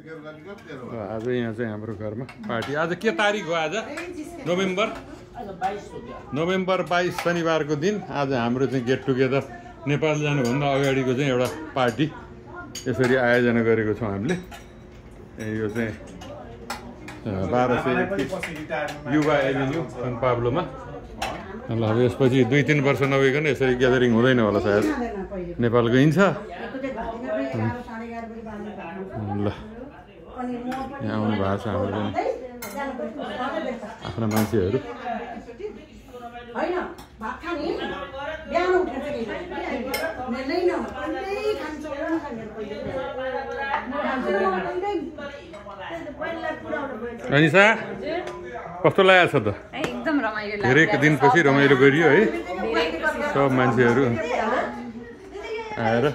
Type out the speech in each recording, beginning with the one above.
आज यहाँ चाहिँ हाम्रो घरमा पार्टी। आज के तारिक हो? आज नोभेम्बर 22 शनिबारको दिन आज हाम्रो चाहिँ गेट टुगेदर नेपाल जानुभन्दा अगाडिको चाहिँ एउटा पार्टी यसरी आयोजना गरेको छौँ हामीले। यो चाहिँ 1231 युवा एभिन्यू सन पाब्लोमा। ल अब यसपछि 2-3 वर्ष नभइकन यसरी ग्यादरिङ हुँदैन होला सायद, नेपाल गइन्छ। ल यहाँ आउनु भएको छ हाम्रो आफ्ना मान्छेहरू। अनिसा कस्तो लागेको छ त? एकदम रमाइलो, धेरै दिनपछि रमाइलो गरियो है सब मान्छेहरू आएर।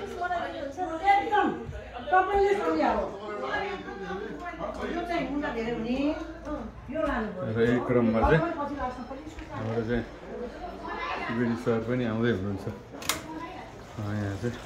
र यही क्रममा चाहिँ हाम्रो चाहिँ त्रिवेणी सर पनि आउँदै हुनुहुन्छ यहाँ चाहिँ।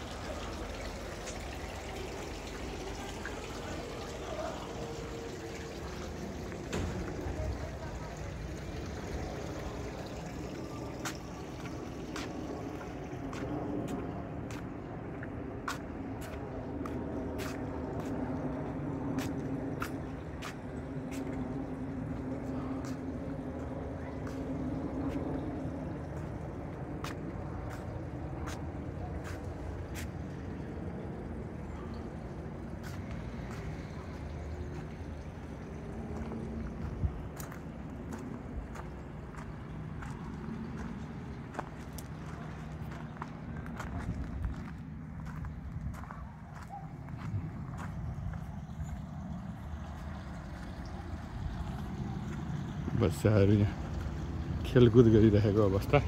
बच्चाहरू यहाँ खेलकुद गरिरहेको अवस्था।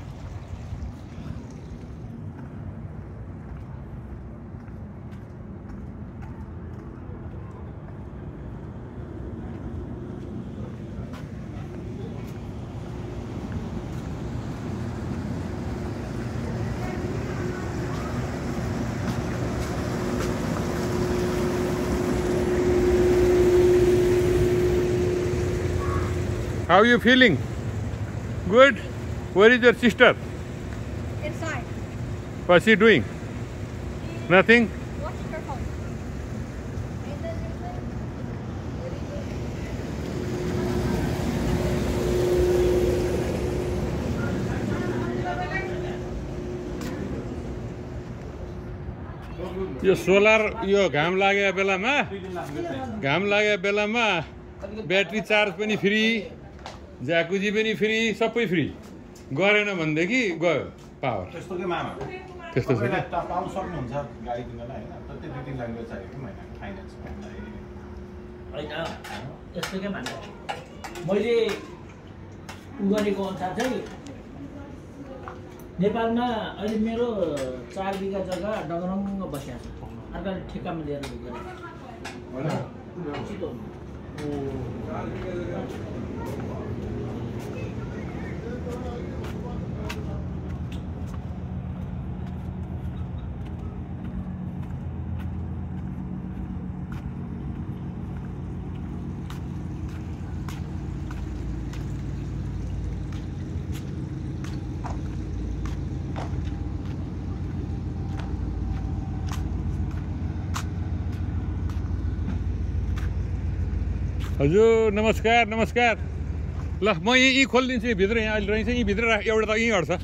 How are you feeling? Good? Where is your sister? Inside. What's she doing? Nothing? Watching her phone. यो सोलर यो घाम लागेको बेलामा ब्याट्री चार्ज पनि फ्री, ज्याकुजी पनि फ्री, सबै फ्री। गरेन भनेदेखि गयो पावर। त्यस्तो के मामा? त्यस्तो छ के? पाउन सक्नुहुन्छ गाडी किन्नलाई हैन? तर त्यो 2-3 लाख चाहिएको महिना फाइनान्स भन्दै। हैन यस्तो के भन्नु? मैले गरेको अनुसार चाहिँ नेपालमा अहिले मेरो 4 बिघा जग्गा डगरङ्ग बसिएको छ। अर्काले ठेक्कामा लिएर गरेको छिटो। हजुर नमस्कार नमस्कार। ल म यहीँ खोलिदिन्छु, यहीँ भित्र यहाँ अहिले रहेछ, यहीँ भित्र एउटा त यहीँ अट्छ।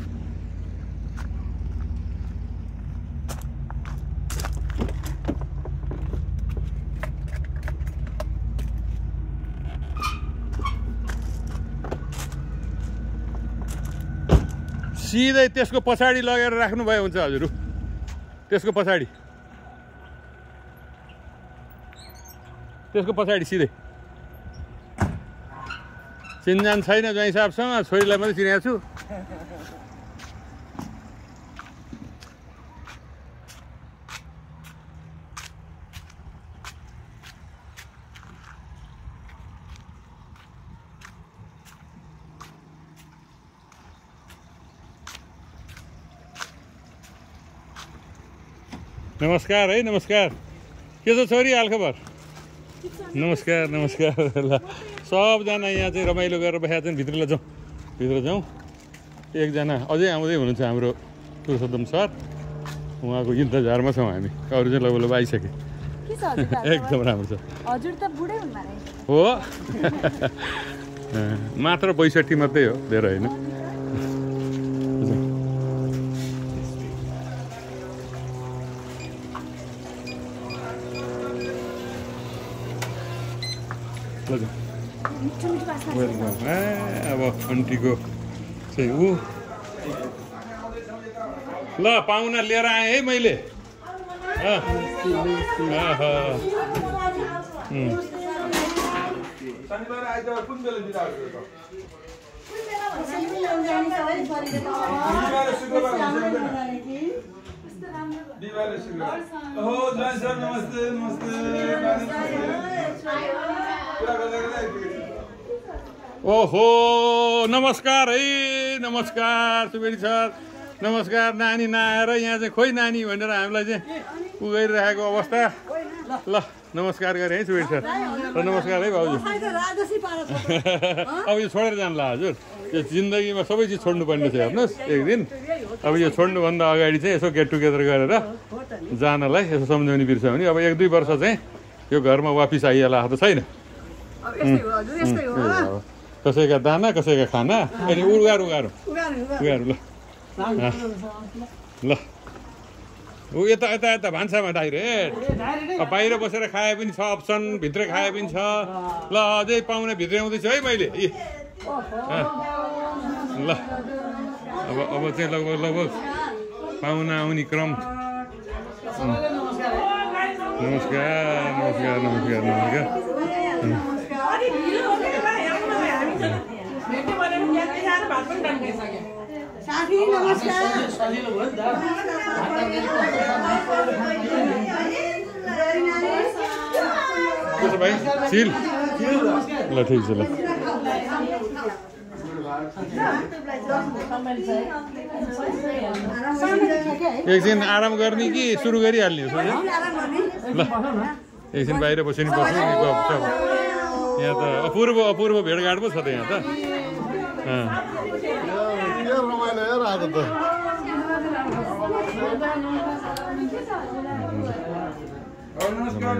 सिधै त्यसको पछाडि लगेर राख्नुभयो हुन्छ हजुर, त्यसको पछाडि सिधै। चिन्जान छैन ज्वाइँ साहबसँग, छोरीलाई मात्रै चिनेको छु। नमस्कार है, नमस्कार। के छ छोरी हालखबर? नमस्कार नमस्कार ल सबजना यहाँ चाहिँ रमाइलो गरेर बसेका छन् भित्र जाउँ एकजना अझै आउँदै हुनुहुन्छ हाम्रो पुरुषोत्तम सर उहाँको इन्तजारमा छौँ हामी अरू चाहिँ लगभग आइसके एकदम राम्रो छ हजुर त बुढै हुनुभयो हो मात्र 62 मात्रै हो धेरै होइन वेलकम अब आन्टीको चाहिँ ऊ ल पाहुना लिएर आएँ है मैले ओहो नमस्कार है नमस्कार सुवेदी सर नमस्कार नानी नआएर यहाँ चाहिँ खोइ नानी भनेर हामीलाई चाहिँ उ गरिरहेको अवस्था ल नमस्कार गरेँ है सुवेदी सर र नमस्कार है भाउजू अब यो छोडेर जान्ला हजुर यो जिन्दगीमा सबै चिज छोड्नुपर्ने छ हेर्नुहोस् एक दिन अब यो छोड्नुभन्दा अगाडि चाहिँ यसो गेट टुगेदर गरेर जानलाई यसो सम्झाउने बिर्स्यो भने अब 1-2 वर्ष चाहिँ यो घरमा वापिस आइहाल्ला त छैन कसैका दाना कसैका खाना अनि उगारु ल ल ऊ यता यता यता भान्सामा डाइरेक्ट बाहिर बसेर खाए पनि छ अप्सन भित्र खाए पनि छ ल अझै पाहुना भित्र आउँदैछु है मैले ल अब चाहिँ लगभग पाहुना आउने क्रम नमस्कार साथी नमस्कार कसो भाइ चिल ल ठिक छ ल एकछिन आराम गर्ने कि सुरु गरिहाल्ने हो ल एकछिन बाहिर बस्नु पर्छ यहाँ त अपूर्व भेटघाट पो छ त यहाँ त रमाइलो यार आज त नमस्कार